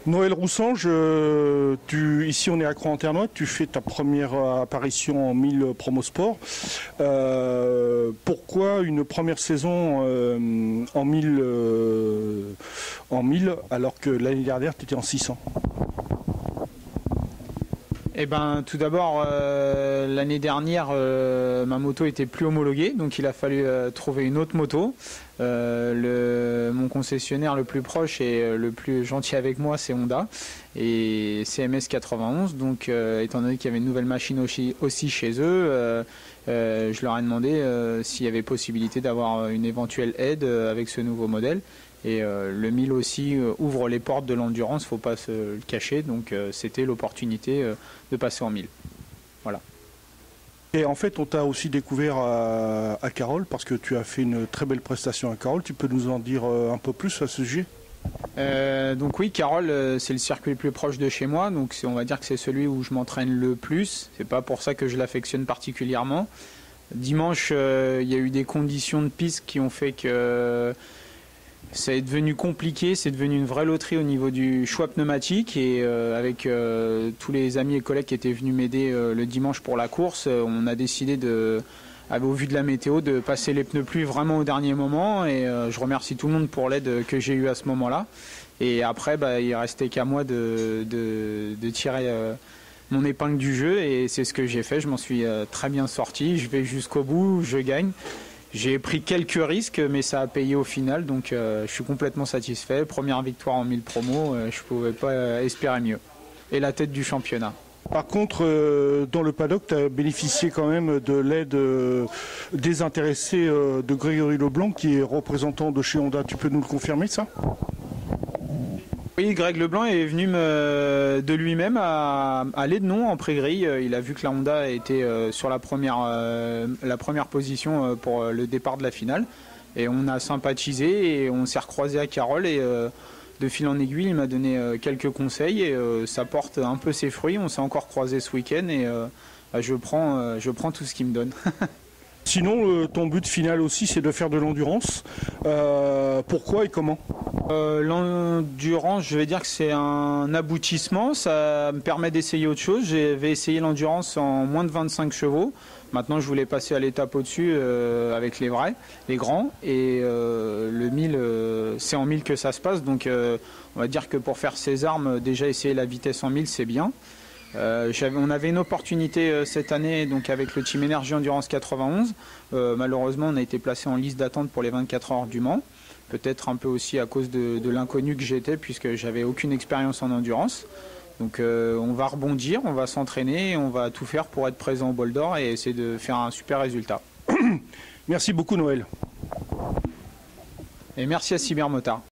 Noël Roussange, ici on est à Croix-en-Ternois, tu fais ta première apparition en 1000 Promosport. Pourquoi une première saison en 1000 alors que l'année dernière tu étais en 600? Eh ben, tout d'abord, l'année dernière, ma moto était plus homologuée, donc il a fallu trouver une autre moto. Mon concessionnaire le plus proche et le plus gentil avec moi, c'est Honda et CMS 91. Donc, étant donné qu'il y avait une nouvelle machine aussi chez eux, je leur ai demandé s'il y avait possibilité d'avoir une éventuelle aide avec ce nouveau modèle. Et le 1000 aussi ouvre les portes de l'endurance, faut pas se le cacher, donc c'était l'opportunité de passer en 1000. Voilà. Et en fait, on t'a aussi découvert à Carroll parce que tu as fait une très belle prestation à Carroll. Tu peux nous en dire un peu plus à ce sujet? Donc oui, Carroll, c'est le circuit le plus proche de chez moi, donc on va dire que c'est celui où je m'entraîne le plus. C'est pas pour ça que je l'affectionne particulièrement. Dimanche, il y a eu des conditions de piste qui ont fait que ça est devenu compliqué, c'est devenu une vraie loterie au niveau du choix pneumatique et avec tous les amis et collègues qui étaient venus m'aider le dimanche pour la course, on a décidé au vu de la météo, de passer les pneus pluie vraiment au dernier moment et je remercie tout le monde pour l'aide que j'ai eue à ce moment-là. Et après, il restait qu'à moi de tirer mon épingle du jeu et c'est ce que j'ai fait, je m'en suis très bien sorti, je vais jusqu'au bout, je gagne. J'ai pris quelques risques, mais ça a payé au final, donc je suis complètement satisfait. Première victoire en 1000 promos, je ne pouvais pas espérer mieux. Et la tête du championnat. Par contre, dans le paddock, tu as bénéficié quand même de l'aide désintéressée de Grégory Leblanc, qui est représentant de chez Honda. Tu peux nous le confirmer, ça? Oui, Greg Leblanc est venu de lui-même à l'aide non en pré-grille. Il a vu que la Honda était sur la première position pour le départ de la finale. Et on a sympathisé et on s'est recroisé à Carroll et de fil en aiguille, il m'a donné quelques conseils et ça porte un peu ses fruits. On s'est encore croisé ce week-end et je prends tout ce qu'il me donne. Sinon, ton but final aussi, c'est de faire de l'endurance. Pourquoi et comment? L'endurance, je vais dire que c'est un aboutissement. Ça me permet d'essayer autre chose. J'avais essayé l'endurance en moins de 25 chevaux. Maintenant, je voulais passer à l'étape au-dessus avec les vrais, les grands. Et le 1000, c'est en 1000 que ça se passe. Donc, on va dire que pour faire ses armes, déjà essayer la vitesse en 1000, c'est bien. On avait une opportunité cette année donc avec le Team Energy Endurance 91. Malheureusement, on a été placé en liste d'attente pour les 24 heures du Mans. Peut-être un peu aussi à cause de l'inconnu que j'étais puisque j'avais aucune expérience en endurance. Donc on va rebondir, on va s'entraîner, on va tout faire pour être présent au bol d'or et essayer de faire un super résultat. Merci beaucoup Noël. Et merci à Cyber Motard.